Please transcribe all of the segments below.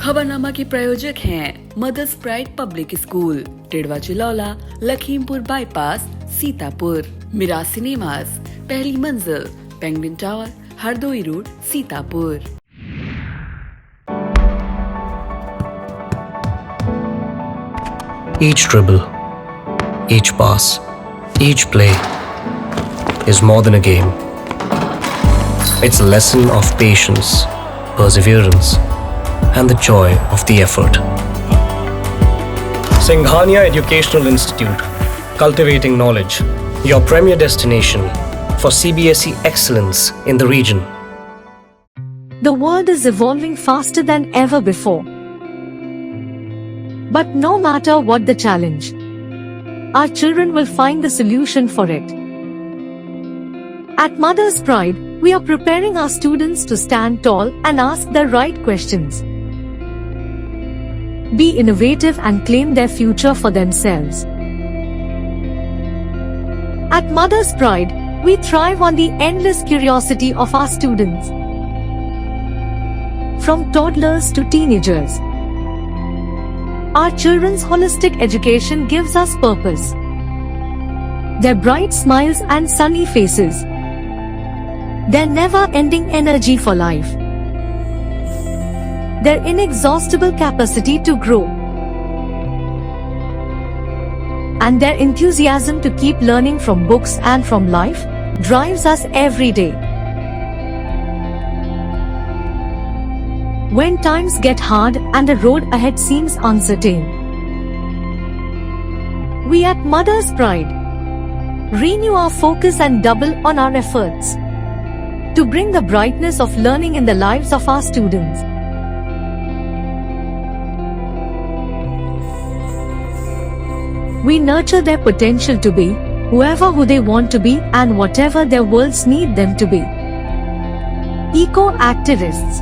खबरनामा के प्रायोजक हैं Mother's Pride Public School, Tidwa Chilaula, Lakhimpur bypass, Sitapur. Mirage cinemas, पहली मंजिल, Penguin Tower, Hardoi road, Sitapur. Each dribble, each pass, each play is more than a game. It's a lesson of patience, perseverance, and the joy of the effort. Singhania Educational Institute, cultivating knowledge, your premier destination for CBSE excellence in the region. The world is evolving faster than ever before. But no matter what the challenge, our children will find the solution for it. At Mother's Pride, we are preparing our students to stand tall and ask the right questions, be innovative and claim their future for themselves. At Mother's Pride, we thrive on the endless curiosity of our students. From toddlers to teenagers, our children's holistic education gives us purpose. Their bright smiles and sunny faces, their never-ending energy for life, their inexhaustible capacity to grow, and their enthusiasm to keep learning from books and from life drives us every day. When times get hard and the road ahead seems uncertain, we at Mother's Pride renew our focus and double on our efforts to bring the brightness of learning in the lives of our students. We nurture their potential to be who they want to be and whatever their worlds need them to be. Eco-activists,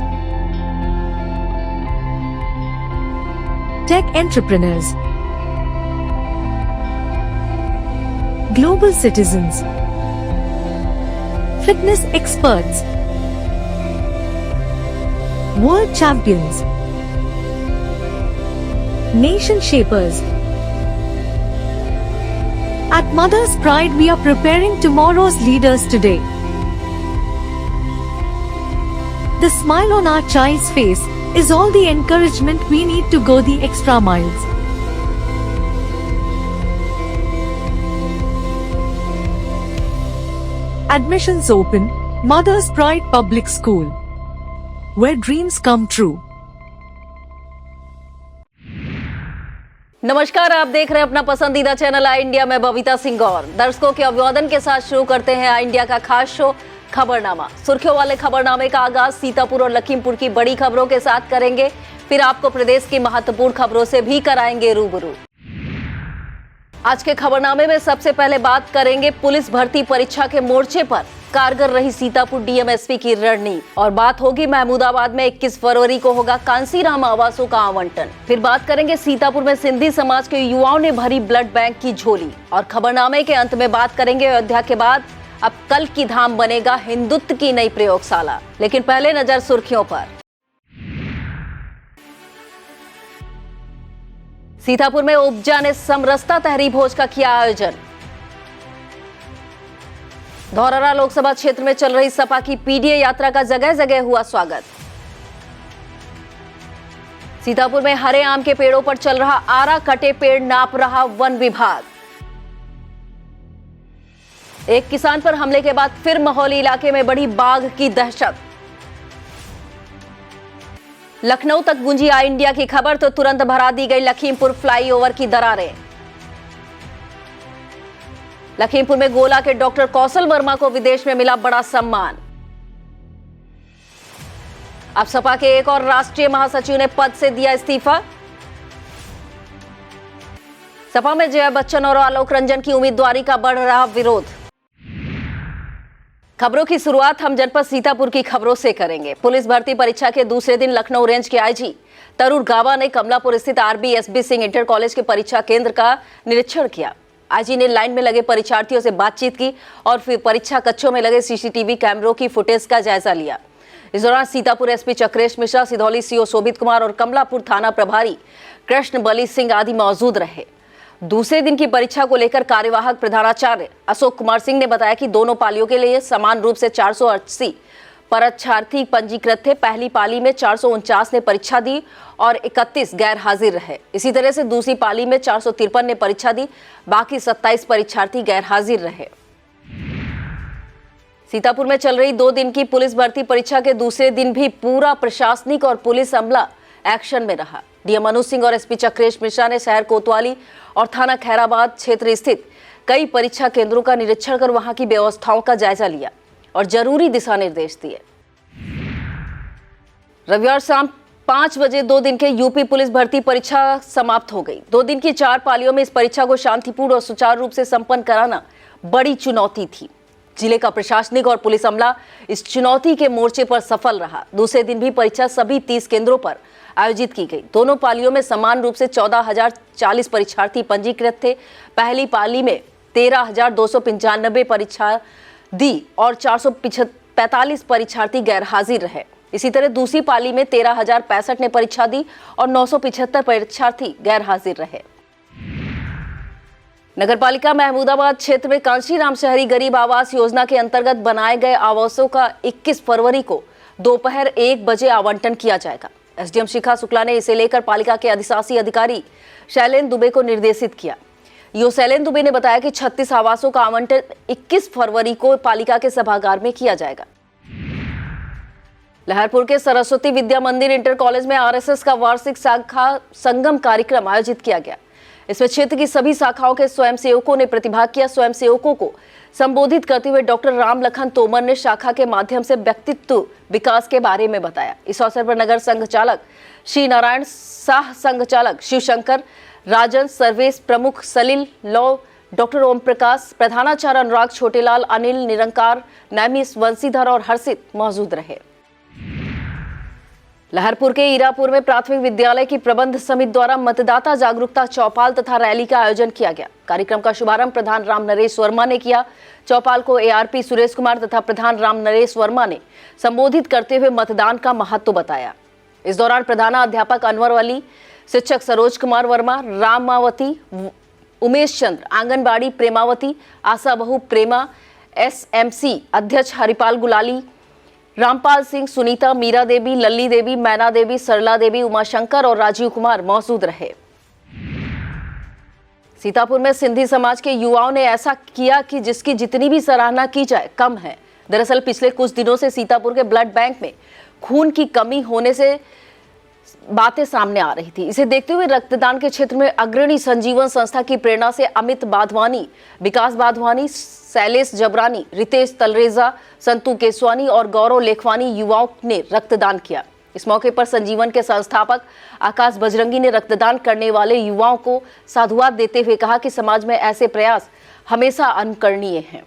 tech entrepreneurs, global citizens, fitness experts, world champions, nation shapers. At Mother's Pride, we are preparing tomorrow's leaders today. The smile on our child's face is all the encouragement we need to go the extra miles. Admissions open, Mother's Pride Public School, where dreams come true. नमस्कार, आप देख रहे हैं अपना पसंदीदा channel आई India में बबीता सिंह गौर। दर्शकों के अभिवादन के साथ शुरू करते हैं आई इंडिया का खास शो खबरनामा। सुर्खियों वाले खबरनामे का आगाज सीतापुर और लखीमपुर की बड़ी खबरों के साथ करेंगे, फिर आपको प्रदेश की महत्वपूर्ण खबरों से भी कराएंगे रूबरू। आज के खबरनामे में सबसे पहले बात करेंगे पुलिस भर्ती परीक्षा के मोर्चे पर कारगर रही सीतापुर डीएमएसपी की रणनीति, और बात होगी महमूदाबाद में 21 फरवरी को होगा कांसीराम आवासों का आवंटन। फिर बात करेंगे सीतापुर में सिंधी समाज के युवाओं ने भरी ब्लड बैंक की झोली, और खबरनामे के अंत में बात करेंगे अयोध्या के बाद अब कल की धाम बनेगा हिंदुत्व की नई प्रयोगशाला। लेकिन पहले नजर सुर्खियों पर। सीतापुर में उपजा ने समरसता तहरीर भोज का किया आयोजन। धौरहरा लोकसभा क्षेत्र में चल रही सपा की पीडीए यात्रा का जगह जगह हुआ स्वागत। सीतापुर में हरे आम के पेड़ों पर चल रहा आरा कटे पेड़ नाप रहा वन विभाग। एक किसान पर हमले के बाद फिर महोली इलाके में बढ़ी बाघ की दहशत। लखनऊ तक गूंजी आई इंडिया की खबर तो तुरंत भरा दी गई लखीमपुर फ्लाईओवर की दरारें। लखीमपुर में गोला के डॉक्टर कौशल वर्मा को विदेश में मिला बड़ा सम्मान। अब सपा के एक और राष्ट्रीय महासचिव ने पद से दिया इस्तीफा। सपा में जया बच्चन और आलोक रंजन की उम्मीदवारी का बढ़ रहा विरोध। खबरों की शुरुआत हम जनपद सीतापुर की खबरों से करेंगे। पुलिस भर्ती परीक्षा के दूसरे दिन लखनऊ रेंज के आईजी तरुण गाबा ने कमलापुर स्थित आरबीएसबी सिंह इंटर कॉलेज के परीक्षा केंद्र का निरीक्षण किया। आईजी ने लाइन में लगे परीक्षार्थियों से बातचीत की और फिर परीक्षा कक्षों में लगे सीसीटीवी कैमरों की फुटेज का जायजा लिया। इस दौरान सीतापुर एसपी चक्रेश मिश्रा, सिधौली सीओ शोभित कुमार और कमलापुर थाना प्रभारी कृष्ण बली सिंह आदि मौजूद रहे। दूसरे दिन की परीक्षा को लेकर कार्यवाहक प्रधानाचार्य अशोक कुमार सिंह ने बताया कि दोनों पालियों के लिए समान रूप से 480 परीक्षार्थी पंजीकृत थे। पहली पाली में 449 ने परीक्षा दी और 31 गैर हाजिर रहे। इसी तरह से दूसरी पाली में 453 ने परीक्षा दी, बाकी 27 परीक्षार्थी गैर हाजिर रहे। सीतापुर में चल रही 2 दिन की पुलिस भर्ती परीक्षा के दूसरे दिन भी पूरा प्रशासनिक और पुलिस अमला एक्शन में रहा। डीएम मनोज सिंह और एसपी चक्रेश मिश्रा ने शहर कोतवाली और थाना खैराबाद क्षेत्र स्थित कई परीक्षा केंद्रों का निरीक्षण कर वहां की व्यवस्थाओं का जायजा लिया और जरूरी दिशा निर्देश दिए। रविवार शाम 5 बजे 2 दिन के यूपी पुलिस भर्ती परीक्षा समाप्त हो गई। 2 दिन की 4 पालियों में इस परीक्षा को शांतिपूर्ण और सुचारू रूप से संपन्न कराना बड़ी चुनौती थी। जिले का प्रशासनिक और पुलिस अमला इस चुनौती के मोर्चे पर सफल रहा। दूसरे दिन भी परीक्षा सभी 30 केंद्रों पर आयोजित की गई। दोनों पालियों में समान रूप से 14,040 परीक्षार्थी पंजीकृत थे। पहली पाली में 13,295 परीक्षा दी और 445 परीक्षार्थी गैर हाजिर रहे। इसी तरह दूसरी पाली में 13,065 ने परीक्षा दी और 975 परीक्षार्थी गैर हाजिर रहे। नगरपालिका महमूदाबाद क्षेत्र में कांशीराम शहरी गरीब आवास योजना के अंतर्गत बनाए गए आवासों का 21 फरवरी को दोपहर 1 बजे आवंटन किया जाएगा। एसडीएम शिखा शुक्ला ने इसे लेकर पालिका के अधिशासी अधिकारी शैलेंद्र दुबे को निर्देशित किया। ईओ शैलेंद्र दुबे ने बताया कि 36 आवासों का आवंटन 21 फरवरी को पालिका के सभागार में किया जाएगा। लहरपुर के सरस्वती विद्या मंदिर इंटर कॉलेज में आरएसएस का वार्षिक शाखा संगम कार्यक्रम आयोजित किया गया। इसमें क्षेत्र की सभी शाखाओं के स्वयंसेवकों ने प्रतिभाग किया। स्वयंसेवकों को संबोधित करते हुए डॉक्टर राम लखन तोमर ने शाखा के माध्यम से व्यक्तित्व विकास के बारे में बताया। इस अवसर पर नगर संघ चालक श्री नारायण शाह, संघ चालक शिवशंकर, राजन, सर्वेश प्रमुख सलील, लौ, डॉक्टर ओम प्रकाश, प्रधानाचार्य अनुराग, छोटेलाल, अनिल, निरंकार, नैमिष, वंशीधर और हर्षित मौजूद रहे। लहरपुर के ईरापुर में प्राथमिक विद्यालय की प्रबंध समिति द्वारा मतदाता जागरूकता चौपाल तथा रैली का आयोजन किया गया। कार्यक्रम का शुभारंभ प्रधान राम नरेश वर्मा ने किया। चौपाल को एआरपी सुरेश कुमार तथा प्रधान राम नरेश वर्मा ने संबोधित करते हुए मतदान का महत्व बताया। इस दौरान प्रधानाध्यापक अनवर अली, शिक्षक सरोज कुमार वर्मा, रामावती, उमेश चंद्र, आंगनबाड़ी प्रेमावती, आशा बहु प्रेमा, एसएमसी अध्यक्ष हरिपाल गुलाली, रामपाल सिंह, सुनीता, मीरा देवी, लल्ली देवी, मैना देवी, सरला देवी, उमाशंकर और राजीव कुमार मौजूद रहे। सीतापुर में सिंधी समाज के युवाओं ने ऐसा किया कि जिसकी जितनी भी सराहना की जाए कम है। दरअसल पिछले कुछ दिनों से सीतापुर के ब्लड बैंक में खून की कमी होने से बातें सामने आ रही थी। इसे देखते हुए रक्तदान के क्षेत्र में अग्रणी संजीवन संस्था की प्रेरणा से अमित बाधवानी, विकास बाधवानी, शैलेश जबरानी, रितेश तलरेजा, संतू केसवानी और गौरव लेखवानी युवाओं ने रक्तदान किया। इस मौके पर संजीवन के संस्थापक आकाश बजरंगी ने रक्तदान करने वाले युवाओं को साधुवाद देते हुए कहा कि समाज में ऐसे प्रयास हमेशा अनुकरणीय हैं।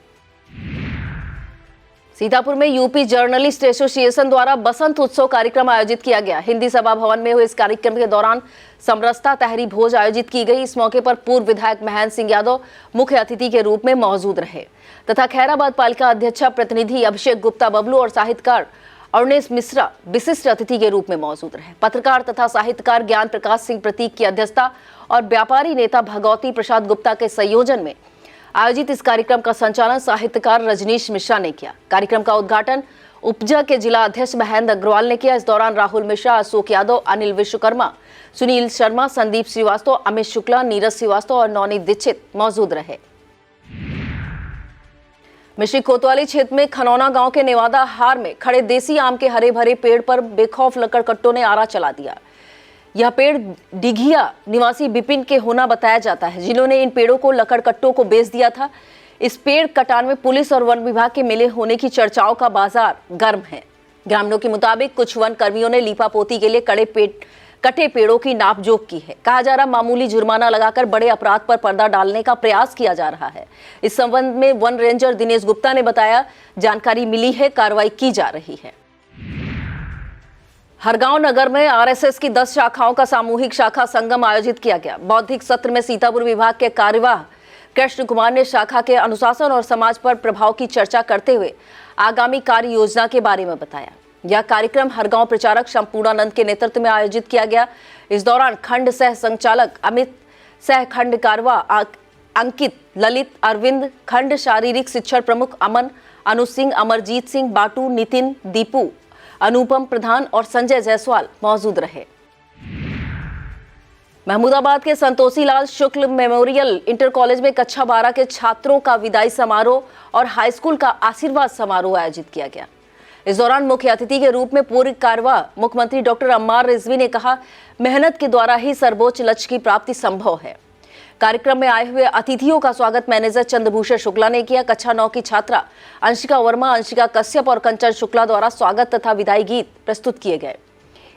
सीतापुर में यूपी जर्नलिस्ट एसोसिएशन द्वारा बसंत उत्सव कार्यक्रम आयोजित किया गया। हिंदी सभा भवन में हुए इस कार्यक्रम के दौरान समरसता तहरी भोज आयोजित की गई। इस मौके पर पूर्व विधायक महेंद्र सिंह यादव मुख्य अतिथि के रूप में मौजूद रहे तथा खैराबाद पालिका अध्यक्षा प्रतिनिधि अभिषेक गुप्ता बबलू और साहित्यकार अरुणेश मिश्रा विशिष्ट अतिथि के रूप में मौजूद रहे। पत्रकार तथा साहित्यकार ज्ञान प्रकाश सिंह प्रतीक की अध्यक्षता और व्यापारी नेता भगवती प्रसाद गुप्ता के संयोजन में आयोजित इस कार्यक्रम का संचालन साहित्यकार रजनीश मिश्रा ने किया। कार्यक्रम का उद्घाटन उपजा के जिला अध्यक्ष महेंद्र अग्रवाल ने किया। इस दौरान राहुल मिश्रा, अशोक यादव, अनिल विश्वकर्मा, सुनील शर्मा, संदीप श्रीवास्तव, अमित शुक्ला, नीरज श्रीवास्तव और नवनीत दीक्षित मौजूद रहे। मिश्री कोतवाली क्षेत्र में खनौना गांव के नेवादा हार में खड़े देसी आम के हरे भरे पेड़ पर बेखौफ लकड़कट्टों ने आरा चला दिया। यह पेड़ डिघिया निवासी बिपिन के होना बताया जाता है, जिन्होंने इन पेड़ों को लकड़कट्टों को बेच दिया था। इस पेड़ कटान में पुलिस और वन विभाग के मिले होने की चर्चाओं का बाजार गर्म है। ग्रामीणों के मुताबिक कुछ वन कर्मियों ने लीपापोती के लिए कटे पेड़ों की नापजोख की है। कहा जा रहा मामूली जुर्माना लगाकर बड़े अपराध पर पर्दा डालने का प्रयास किया जा रहा है। इस संबंध में वन रेंजर दिनेश गुप्ता ने बताया, जानकारी मिली है, कार्रवाई की जा रही है। हरगांव नगर में आरएसएस की 10 शाखाओं का सामूहिक शाखा संगम आयोजित किया गया। बौद्धिक सत्र में सीतापुर विभाग के कार्यवाह कृष्ण कुमार ने शाखा के अनुशासन और समाज पर प्रभाव की चर्चा करते हुए आगामी कार्य योजना के बारे में बताया। यह कार्यक्रम हरगांव प्रचारक संपूर्णानंद के नेतृत्व में आयोजित किया गया। इस दौरान खंड सह संचालक अमित, सह खंड कारवा अंकित, ललित, अरविंद, खंड शारीरिक शिक्षण प्रमुख अमन, अनु सिंह, अमरजीत सिंह, बाटू, नितिन, दीपू, अनुपम प्रधान और संजय जायसवाल मौजूद रहे। महमूदाबाद के संतोषी लाल शुक्ल मेमोरियल इंटर कॉलेज में कक्षा 12 के छात्रों का विदाई समारोह और हाई स्कूल का आशीर्वाद समारोह आयोजित किया गया। इस दौरान मुख्य अतिथि के रूप में पूर्व कारवा मुख्यमंत्री डॉक्टर अम्मार रिजवी ने कहा, मेहनत के द्वारा ही सर्वोच्च लक्ष्य की प्राप्ति संभव है। कार्यक्रम में आए हुए अतिथियों का स्वागत मैनेजर चंद्रभूषण शुक्ला ने किया। कक्षा 9 की छात्रा अंशिका वर्मा, अंशिका कश्यप और कंचन शुक्ला द्वारा स्वागत तथा विदाई गीत प्रस्तुत किए गए।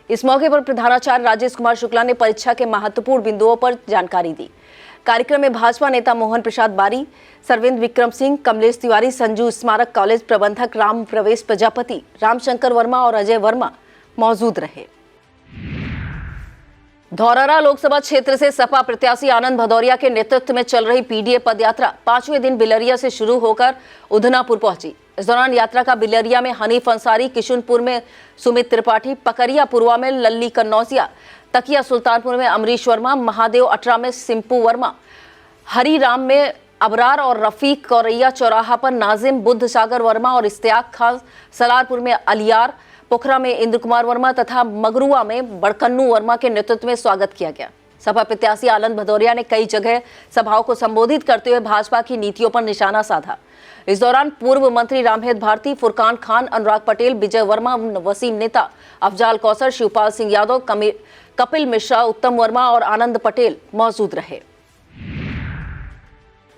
इस मौके पर प्रधानाचार्य राजेश कुमार शुक्ला ने परीक्षा के महत्वपूर्ण बिंदुओं पर जानकारी दी। कार्यक्रम में भाजपा नेता मोहन प्रसाद बारी, सरविंद विक्रम सिंह, कमलेश तिवारी, संजू स्मारक कॉलेज प्रबंधक राम प्रवेश प्रजापति, रामशंकर वर्मा और अजय वर्मा मौजूद रहे। धौरहरा लोकसभा क्षेत्र से सपा प्रत्याशी आनंद भदौरिया के नेतृत्व में चल रही पीडीए पदयात्रा 5वें दिन बिलरिया से शुरू होकर उधनापुर पहुंची। इस दौरान यात्रा का बिलरिया में हनीफ अंसारी, किशुनपुर में सुमित त्रिपाठी, पकरिया पुरवा में लल्ली कन्नौजिया, तकिया सुल्तानपुर में अमरीश वर्मा, महादेव अटरा में सिंपू वर्मा, हरिराम में अबरार और रफीक, कौरैया चौराहा पर नाजिम, बुद्ध सागर वर्मा और इश्तियाक खान, सलारपुर में अलियार, पोखरा में इंद्र कुमार वर्मा तथा मगरुआ में बड़कन्नू वर्मा के नेतृत्व में स्वागत किया गया। सपा प्रत्याशी आनंद भदौरिया ने कई जगह सभाओं को संबोधित करते हुए भाजपा की नीतियों पर निशाना साधा। इस दौरान पूर्व मंत्री रामहेत भारती, फुरकान खान, अनुराग पटेल, विजय वर्मा, वसीम नेता अफजाल कौसर, शिवपाल सिंह यादव, कपिल मिश्रा, उत्तम वर्मा और आनंद पटेल मौजूद रहे।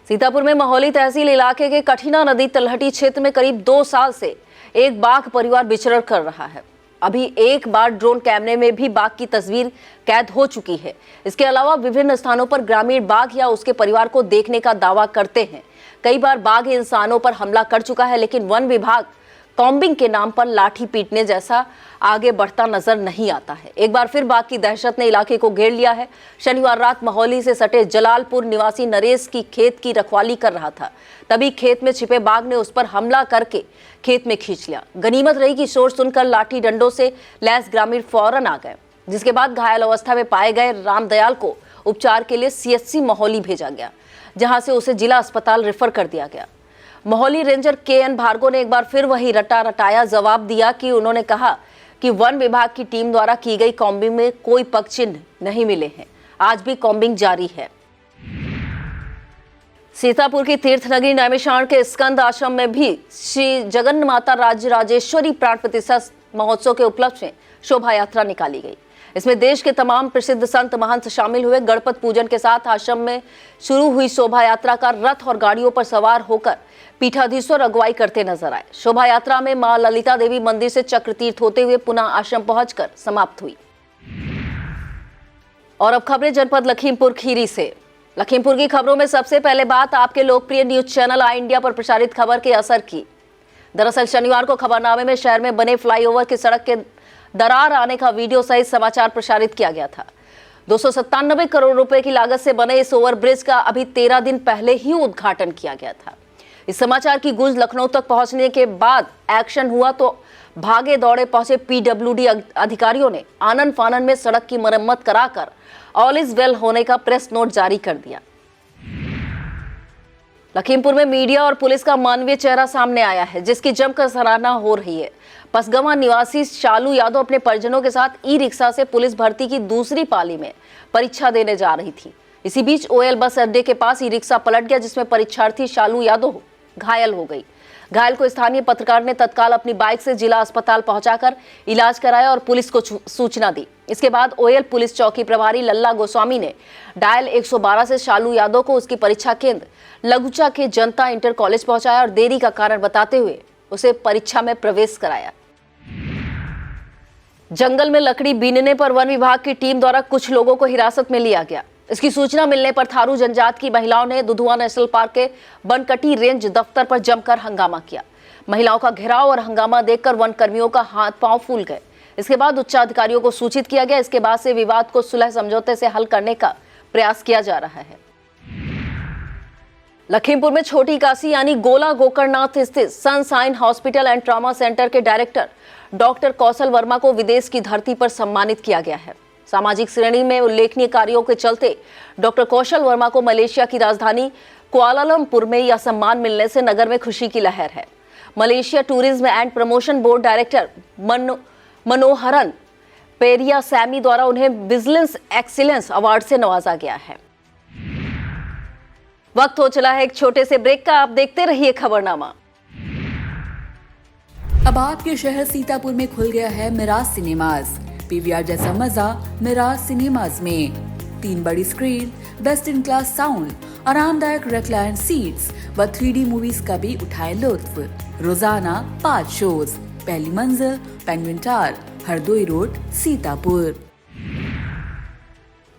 सीतापुर में महोली तहसील इलाके के कठिना नदी तलहटी क्षेत्र में करीब 2 साल से एक बाघ परिवार विचरण कर रहा है। अभी एक बार ड्रोन कैमरे में भी बाघ की तस्वीर कैद हो चुकी है। इसके अलावा विभिन्न स्थानों पर ग्रामीण बाघ या उसके परिवार को देखने का दावा करते हैं। कई बार बाघ इंसानों पर हमला कर चुका है, लेकिन वन विभाग कॉम्बिंग के नाम पर लाठी पीटने जैसा आगे बढ़ता नजर नहीं आता है। एक बार फिर बाघ की दहशत ने इलाके को घेर लिया है। शनिवार रात महोली से सटे जलालपुर निवासी नरेश की खेत की रखवाली कर रहा था, तभी खेत में छिपे बाघ ने उस पर हमला करके खेत में खींच लिया। गनीमत रही कि शोर सुनकर लाठी डंडों से लैस ग्रामीण फौरन आ गए, जिसके बाद घायल अवस्था में पाए गए रामदयाल को उपचार के लिए सीएचसी महोली भेजा गया, जहां से उसे जिला अस्पताल रेफर कर दिया गया। महोली रेंजर केएन भार्गव ने एक बार फिर वही रटाया जवाब दिया कि उन्होंने कहा कि वन विभाग की टीम द्वारा की गई कॉम्बिंग में कोई पग चिन्ह नहीं मिले हैं। आज भी कॉम्बिंग जारी है। सीतापुर की तीर्थनगरी नैमिषारण्य के स्कंद आश्रम में भी श्री जगन माता राजराजेश्वरी प्राण प्रतिष्ठा महोत्सव के उपलक्ष्य में शोभा यात्रा निकाली गई। इसमें देश के तमाम प्रसिद्ध संत महंत शामिल हुए। गणपत पूजन के साथ आश्रम में शुरू हुई शोभा यात्रा का रथ और गाड़ियों पर सवार होकर पीठाधीश्वर अगुवाई करते नजर आए। शोभा यात्रा में मां ललिता देवी मंदिर से चक्र तीर्थ होते हुए पुनः आश्रम पहुंचकर समाप्त हुई। और अब खबरें जनपद लखीमपुर खीरी से। लखीमपुर की खबरों में सबसे पहले बात आपके लोकप्रिय न्यूज चैनल आई इंडिया पर प्रसारित खबर के असर की। दरअसल शनिवार को खबरनामे में शहर में बने फ्लाईओवर की सड़क के दरार आने का वीडियो सहित समाचार प्रसारित किया गया था। 297 करोड़ रुपए की लागत से बने इस ओवरब्रिज का अभी 13 दिन पहले ही उद्घाटन किया गया था। इस समाचार की गूंज लखनऊ तक पहुंचने के बाद एक्शन हुआ तो भागे दौड़े पहुंचे पीडब्ल्यूडी अधिकारियों ने आनन फानन में सड़क की मरम्मत कराकर ऑल इज वेल होने का प्रेस नोट जारी कर दिया। लखीमपुर में मीडिया और पुलिस का मानवीय चेहरा सामने आया है, जिसकी जमकर सराहना हो रही है। पसगवा निवासी शालू यादव अपने परिजनों के साथ ई रिक्शा से पुलिस भर्ती की दूसरी पाली में परीक्षा देने जा रही थी। इसी बीच ओएल बस अड्डे के पास ई रिक्शा पलट गया, जिसमें परीक्षार्थी शालू यादव घायल हो गई। घायल को स्थानीय पत्रकार ने तत्काल अपनी बाइक से जिला अस्पताल पहुंचाकर इलाज कराया और पुलिस को सूचना दी। इसके बाद ओएल पुलिस चौकी प्रभारी लल्ला गोस्वामी ने डायल 112 से शालू यादव को उसकी परीक्षा केंद्र लगुचा के जनता इंटर कॉलेज पहुंचाया और देरी का कारण बताते हुए उसे परीक्षा में प्रवेश कराया। जंगल में लकड़ी बीनने पर वन विभाग की टीम द्वारा कुछ लोगों को हिरासत में लिया गया। इसकी सूचना मिलने पर थारू जनजात की महिलाओं ने दुधुआ नेशनल पार्क के बनकटी रेंज दफ्तर पर जमकर हंगामा किया। महिलाओं का घेराव और हंगामा देखकर वन कर्मियों का हाथ पांव फूल गए। इसके बाद उच्चाधिकारियों को सूचित किया गया। इसके बाद से विवाद को सुलह समझौते से हल करने का प्रयास किया जा रहा है। लखीमपुर में छोटी काशी यानी गोला गोकर्णनाथ स्थित sunshine hospital and trauma centre के डायरेक्टर डॉक्टर कौशल वर्मा को विदेश की धरती पर सम्मानित किया गया है। सामाजिक श्रेणी में उल्लेखनीय कार्यों के चलते डॉक्टर कौशल वर्मा को मलेशिया की राजधानी कुआलालंपुर में यह सम्मान मिलने से नगर में खुशी की लहर है। Malaysia tourism and promotion board director Manoharan Periasamy द्वारा उन्हें विजिलेंस एक्सीलेंस अवार्ड से नवाजा गया है। वक्त हो चला है एक छोटे से ब्रेक का, आप देखते रहिए खबरनामा। अब आपके शहर सीतापुर में खुल गया है मिराज सिनेमाज। पीवीआर जैसा मजा मिराज सिनेमाज में। 3 बड़ी screen, best in class sound, आरामदायक रिक्लाइन सीट्स व 3D मूवीज का भी उठाए लुत्फ। रोजाना 5 शोज। पहली मंजिल, Penguin Tower, Hardoi road, Sitapur.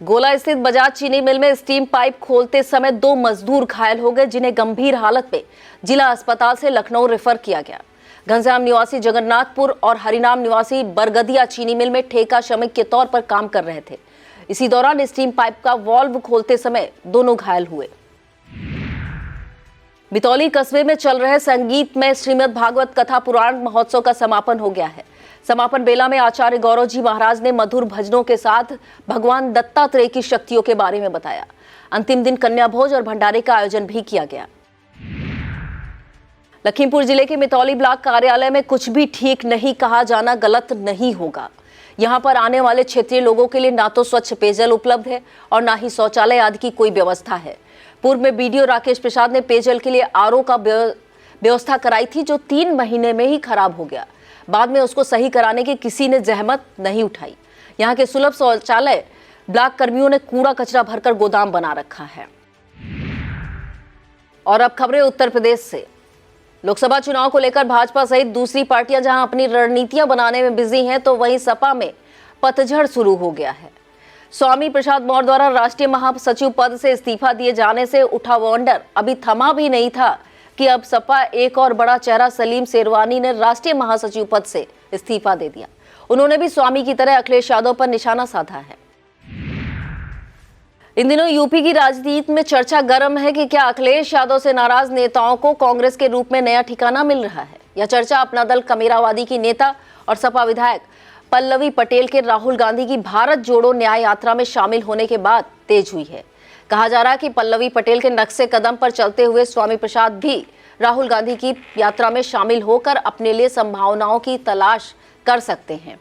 गोला स्थित बजाज चीनी मिल में स्टीम पाइप खोलते समय 2 मजदूर घायल हो गए, जिन्हें गंभीर हालत में जिला अस्पताल से लखनऊ रेफर किया गया। घनश्याम निवासी जगन्नाथपुर और हरिनाम निवासी बरगदिया चीनी मिल में ठेका श्रमिक के तौर पर काम कर रहे थे। इसी दौरान स्टीम पाइप का वाल्व खोलते समय दोनों घायल हुए। बितौली कस्बे में चल रहे संगीत में श्रीमद् भागवत कथा पुराण महोत्सव का समापन हो गया है। समापन बेला में आचार्य गौरव जी महाराज ने मधुर भजनों के साथ भगवान दत्तात्रेय की शक्तियों के बारे में बताया। अंतिम दिन कन्या भोज और भंडारे का आयोजन भी किया गया। लखीमपुर जिले के मितौली ब्लॉक कार्यालय में कुछ भी ठीक नहीं कहा जाना गलत नहीं होगा। यहाँ पर आने वाले क्षेत्रीय लोगों के लिए ना तो स्वच्छ पेयजल उपलब्ध है और ना ही शौचालय आदि की कोई व्यवस्था है। पूर्व में बीडीओ राकेश प्रसाद ने पेयजल के लिए आरओ का व्यवस्था कराई थी, जो 3 महीने में ही खराब हो गया। बाद में उसको सही कराने की किसी ने जहमत नहीं उठाई। यहाँ के सुलभ शौचालय ब्लॉक कर्मियों ने कूड़ा कचरा भरकर गोदाम बना रखा है। और अब खबरें उत्तर प्रदेश से। लोकसभा चुनाव को लेकर भाजपा सहित दूसरी पार्टियां जहां अपनी रणनीतियां बनाने में बिजी हैं, तो वहीं सपा में पतझड़ शुरू हो गया है। स्वामी प्रसाद मौर्य द्वारा राष्ट्रीय महासचिव पद से इस्तीफा दिए जाने से उठा वॉन्डर अभी थमा भी नहीं था कि अब सपा एक और बड़ा चेहरा सलीम शेरवानी ने राष्ट्रीय महासचिव पद से इस्तीफा दे दिया। उन्होंने भी स्वामी की तरह अखिलेश यादव पर निशाना साधा है। इन दिनों यूपी की राजनीति में चर्चा गर्म है कि क्या अखिलेश यादव से नाराज नेताओं को कांग्रेस के रूप में नया ठिकाना मिल रहा है। यह चर्चा अपना दल कमेरावादी की नेता और सपा विधायक पल्लवी पटेल के राहुल गांधी की भारत जोड़ो न्याय यात्रा में शामिल होने के बाद तेज हुई है। कहा जा रहा है कि पल्लवी पटेल के नक्शे कदम पर चलते हुए स्वामी प्रसाद भी राहुल गांधी की यात्रा में शामिल होकर अपने लिए संभावनाओं की तलाश कर सकते हैं।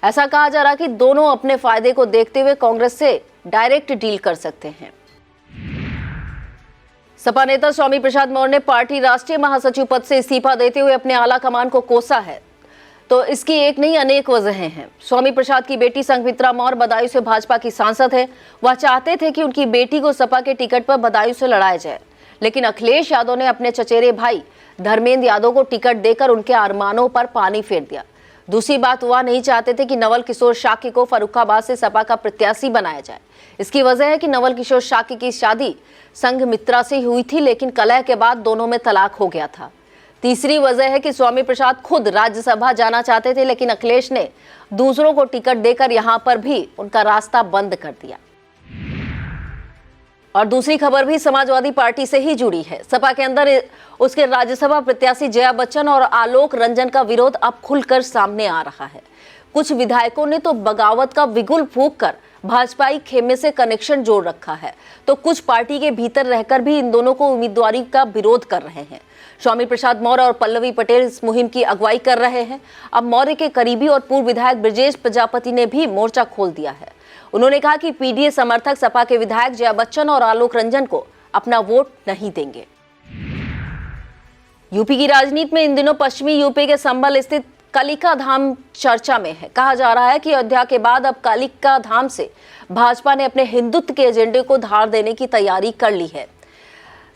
ऐसा कहा जा रहा है कि दोनों अपने फायदे को देखते हुए कांग्रेस से डायरेक्ट डील कर सकते हैं। सपा नेता स्वामी प्रसाद मौर्य ने पार्टी राष्ट्रीय महासचिव पद से इस्तीफा देते हुए अपने आला कमान को कोसा है, तो इसकी एक नहीं अनेक वजहें हैं। स्वामी प्रसाद की बेटी संघमित्रा मौर्य बदायूं से भाजपा की सांसद है। वह चाहते थे कि उनकी बेटी को सपा के टिकट पर बदायूं से लड़ाया जाए, लेकिन अखिलेश यादव ने अपने चचेरे भाई धर्मेंद्र यादव को टिकट देकर उनके अरमानों पर पानी फेर दिया। दूसरी बात, वह नहीं चाहते थे कि नवल किशोर शाक्य को फर्रुखाबाद से सपा का प्रत्याशी बनाया जाए। इसकी वजह है कि नवल किशोर शाक्य की शादी संघमित्रा से हुई थी, लेकिन कलह के बाद दोनों में तलाक हो गया था। तीसरी वजह है कि स्वामी प्रसाद खुद राज्यसभा जाना चाहते थे, लेकिन अखिलेश ने दूसरों को टिकट देकर यहां पर भी उनका रास्ता बंद कर दिया। और दूसरी खबर भी समाजवादी पार्टी से ही जुड़ी है। सपा के अंदर उसके राज्यसभा प्रत्याशी जया बच्चन और आलोक रंजन का विरोध अब खुलकर सामने आ रहा है। कुछ विधायकों ने तो बगावत का बिगुल फूंक कर भाजपाई खेमे से कनेक्शन जोड़ रखा है, तो कुछ पार्टी के भीतर रहकर भी इन दोनों को उम्मीदवारी का विरोध कर रहे हैं। स्वामी प्रसाद मौर्य और पल्लवी पटेल इस मुहिम की अगुवाई कर रहे हैं। अब मौर्य के करीबी और पूर्व विधायक ब्रजेश प्रजापति ने भी मोर्चा खोल दिया है। उन्होंने कहा कि पीडीए समर्थक सपा के विधायक जया बच्चन और आलोक रंजन को अपना वोट नहीं देंगे। यूपी की राजनीति में इन दिनों पश्चिमी यूपी के संभल स्थित कालिका धाम चर्चा में है। कहा जा रहा है कि अयोध्या के बाद अब कालिका धाम से भाजपा ने अपने हिंदुत्व के एजेंडे को धार देने की तैयारी कर ली है।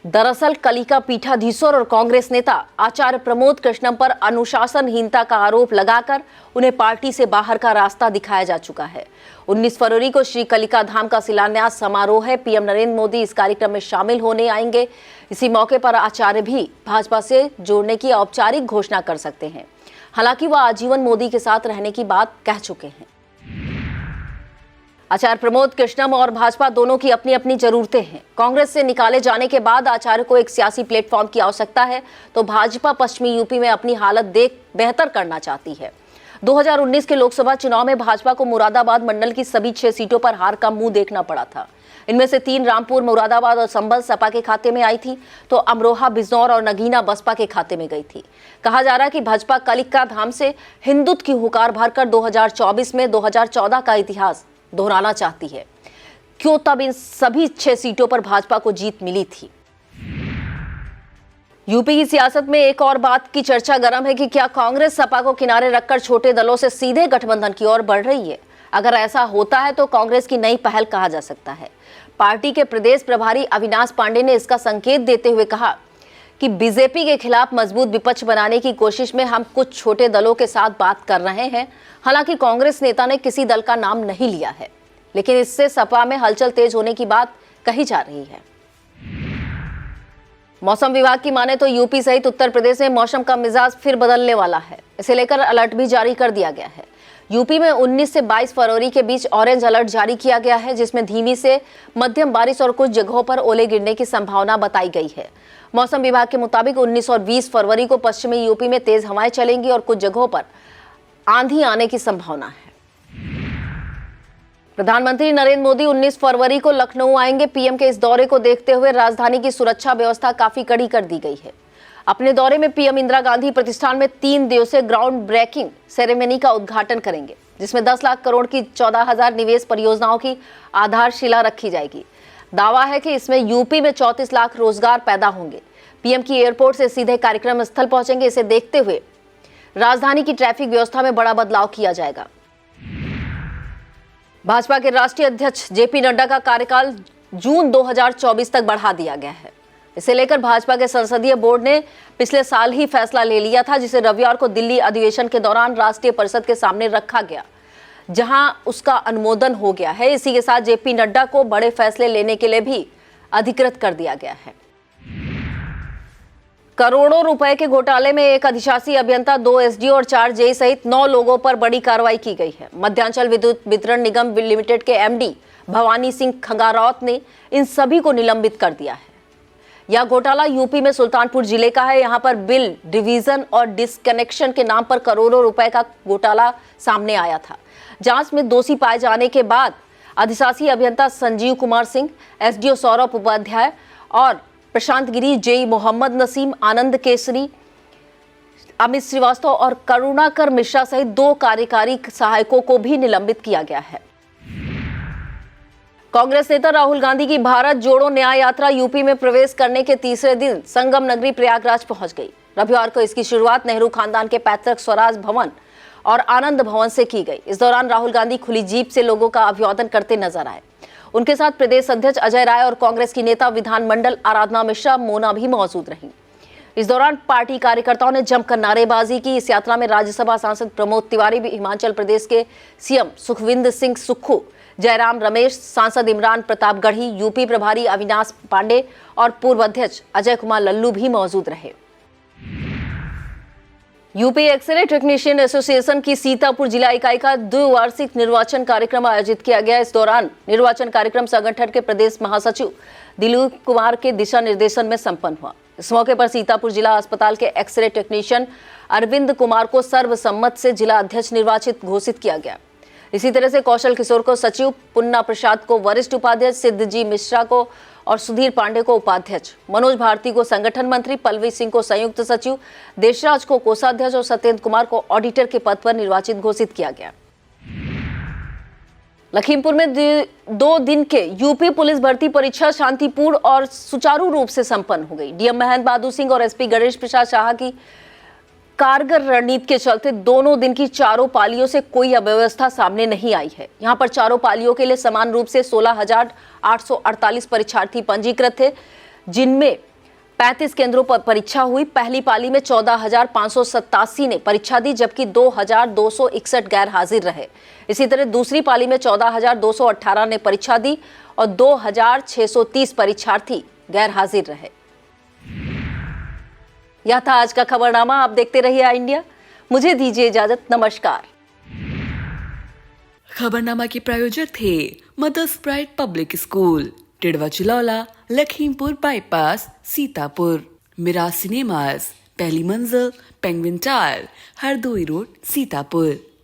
दरअसल कालिका पीठाधीश्वर और कांग्रेस नेता आचार्य प्रमोद कृष्णम पर अनुशासनहीनता का आरोप लगाकर उन्हें पार्टी से बाहर का रास्ता दिखाया जा चुका है। 19 फरवरी को श्री कालिका धाम का शिलान्यास समारोह है। पीएम नरेंद्र मोदी इस कार्यक्रम में शामिल होने आएंगे। इसी मौके पर आचार्य भी भाजपा से जोड़ने की औपचारिक घोषणा कर सकते हैं। हालांकि वह आजीवन मोदी के साथ रहने की बात कह चुके हैं। आचार्य प्रमोद कृष्णम और भाजपा दोनों की अपनी अपनी जरूरतें हैं। कांग्रेस से निकाले जाने के बाद आचार्य को एक सियासी प्लेटफॉर्म की आवश्यकता है, तो भाजपा पश्चिमी यूपी में अपनी हालत देख बेहतर करना चाहती है। 2019 के लोकसभा चुनाव में भाजपा को मुरादाबाद मंडल की सभी 6 सीटों पर हार का मुंह देखना पड़ा था। इनमें से 3 रामपुर, मुरादाबाद और संभल सपा के खाते में आई थी, तो अमरोहा, बिजनौर और नगीना बसपा के खाते में गई थी। कहा जा रहा है कि भाजपा कालिका धाम से हिंदुत्व की हुकार भरकर 2024 में 2014 का इतिहास दोहराना चाहती है। क्यों तब इन सभी 6 सीटों पर भाजपा को जीत मिली थी। यूपी की सियासत में एक और बात की चर्चा गर्म है कि क्या कांग्रेस सपा को किनारे रखकर छोटे दलों से सीधे गठबंधन की ओर बढ़ रही है। अगर ऐसा होता है तो कांग्रेस की नई पहल कहा जा सकता है। पार्टी के प्रदेश प्रभारी अविनाश पांडे ने इसका संकेत देते हुए कहा कि बीजेपी के खिलाफ मजबूत विपक्ष बनाने की कोशिश में हम कुछ छोटे दलों के साथ बात कर रहे हैं। हालांकि कांग्रेस नेता ने किसी दल का नाम नहीं लिया है, लेकिन इससे सपा में हलचल तेज होने की बात कही जा रही है। मौसम विभाग की माने तो यूपी सहित उत्तर प्रदेश में मौसम का मिजाज फिर बदलने वाला है। इसे लेकर अलर्ट भी जारी कर दिया गया है। यूपी में 19 से 22 फरवरी के बीच ऑरेंज अलर्ट जारी किया गया है, जिसमें धीमी से मध्यम बारिश और कुछ जगहों पर ओले गिरने की संभावना बताई गई है। मौसम विभाग के मुताबिक 19 और 20 फरवरी को पश्चिमी यूपी में तेज हवाएं चलेंगी और कुछ जगहों पर आंधी आने की संभावना है। प्रधानमंत्री नरेंद्र मोदी 19 फरवरी को लखनऊ आएंगे। पीएम के इस दौरे को देखते हुए राजधानी की सुरक्षा व्यवस्था काफी कड़ी कर दी गई है। अपने दौरे में पीएम इंदिरा गांधी प्रतिष्ठान में 3 दिवसीय ग्राउंड ब्रेकिंग सेरेमनी का उद्घाटन करेंगे, जिसमें 10 लाख करोड़ की 14,000 निवेश परियोजनाओं की आधारशिला रखी जाएगी। दावा है कि इसमें यूपी में 34 लाख रोजगार पैदा होंगे। पीएम की एयरपोर्ट से सीधे कार्यक्रम स्थल पहुंचेंगे। इसे देखते हुए राजधानी की ट्रैफिक व्यवस्था में बड़ा बदलाव किया जाएगा। भाजपा के राष्ट्रीय अध्यक्ष जेपी नड्डा का कार्यकाल जून 2024 तक बढ़ा दिया गया है। इसे लेकर भाजपा के संसदीय बोर्ड ने पिछले साल ही फैसला ले लिया था, जिसे रविवार को दिल्ली अधिवेशन के दौरान राष्ट्रीय परिषद के सामने रखा गया, जहां उसका अनुमोदन हो गया है। इसी के साथ जेपी नड्डा को बड़े फैसले लेने के लिए भी अधिकृत कर दिया गया है। करोड़ों रुपए के घोटाले में एक अधिशासी अभियंता, 2 एसडीओ और 4 जेई सहित 9 लोगों पर बड़ी कार्रवाई की गई है। मध्यांचल विद्युत वितरण निगम लिमिटेड के एमडी भवानी सिंह खंगारौत ने इन सभी को निलंबित कर दिया है। यह घोटाला यूपी में सुल्तानपुर जिले का है। यहां पर बिल डिवीजन और डिसकनेक्शन के नाम पर करोड़ों रुपए का घोटाला सामने आया था। जांच में दोषी पाए जाने के बाद अधिशासी अभियंता संजीव कुमार सिंह, एसडीओ सौरभ उपाध्याय और प्रशांत गिरी, जेई मोहम्मद नसीम, आनंद केसरी, अमित श्रीवास्तव और करुणाकर मिश्रा सहित 2 कार्यकारी सहायकों को भी निलंबित किया गया है। कांग्रेस नेता राहुल गांधी की भारत जोड़ो न्याय यात्रा यूपी में प्रवेश करने के तीसरे दिन संगम नगरी प्रयागराज पहुंच गई। रविवार को इसकी शुरुआत नेहरू खानदान के पैतृक स्वराज भवन और आनंद भवन से की गई। इस दौरान राहुल गांधी खुली जीप से लोगों का अभिवादन करते नजर आए। उनके साथ प्रदेश अध्यक्ष अजय राय और कांग्रेस की नेता विधानमंडल आराधना मिश्रा मोना भी मौजूद रहीं। इस दौरान पार्टी कार्यकर्ताओं ने जमकर नारेबाजी की। इस यात्रा में राज्यसभा सांसद प्रमोद तिवारी भी, हिमाचल प्रदेश के सीएम सुखविंदर सिंह सुक्खू, जयराम रमेश, सांसद इमरान प्रतापगढ़ी, यूपी प्रभारी अविनाश पांडे और पूर्व अध्यक्ष अजय कुमार लल्लू भी मौजूद रहे। यूपी एक्सरे टेक्नीशियन एसोसिएशन की सीतापुर जिला इकाई का द्विवार्षिक निर्वाचन कार्यक्रम आयोजित किया गया। इस दौरान निर्वाचन कार्यक्रम संगठन के प्रदेश महासचिव दिलीप कुमार के दिशा निर्देशन में संपन्न हुआ। इस मौके पर सीतापुर जिला अस्पताल के एक्सरे टेक्नीशियन अरविंद कुमार को सर्वसम्मत से जिला अध्यक्ष निर्वाचित घोषित किया गया। इसी तरह से कौशल किशोर को सचिव, पुन्ना प्रसाद को वरिष्ठ उपाध्यक्ष, सिद्धजी मिश्रा को और सुधीर पांडे को उपाध्यक्ष, मनोज भारती को संगठन मंत्री, पल्लवी सिंह को संयुक्त सचिव, देशराज को कोषाध्यक्ष और सत्येंद्र कुमार को ऑडिटर के पद पर निर्वाचित घोषित किया गया। लखीमपुर में 2 दिन के यूपी पुलिस भर्ती परीक्षा शांतिपूर्ण और सुचारू रूप से संपन्न हो गई। डीएम महेंद्र बहादुर सिंह और एसपी गणेश प्रसाद शाह की कारगर रणनीति के चलते दोनों दिन की चारों पालियों से कोई अव्यवस्था सामने नहीं आई है। यहां पर चारों पालियों के लिए समान रूप से 16,848 परीक्षार्थी पंजीकृत थे, जिनमें 35 केंद्रों पर परीक्षा हुई। पहली पाली में 14,587 ने परीक्षा दी, जबकि 2,261 गैर हाजिर रहे। इसी तरह दूसरी पाली में 14,218 ने परीक्षा दी और 2,630 परीक्षार्थी गैर हाजिर रहे। यह था आज का खबरनामा। आप देखते रहिए आई इंडिया। मुझे दीजिए इजाजत। नमस्कार। खबरनामा के प्रायोजक थे Mother's Pride Public School, Tidwa Chilaula, Lakhimpur bypass, Sitapur. Mirage cinemas, पहली मंजिल, Penguin Tower, Hardoi road, Sitapur.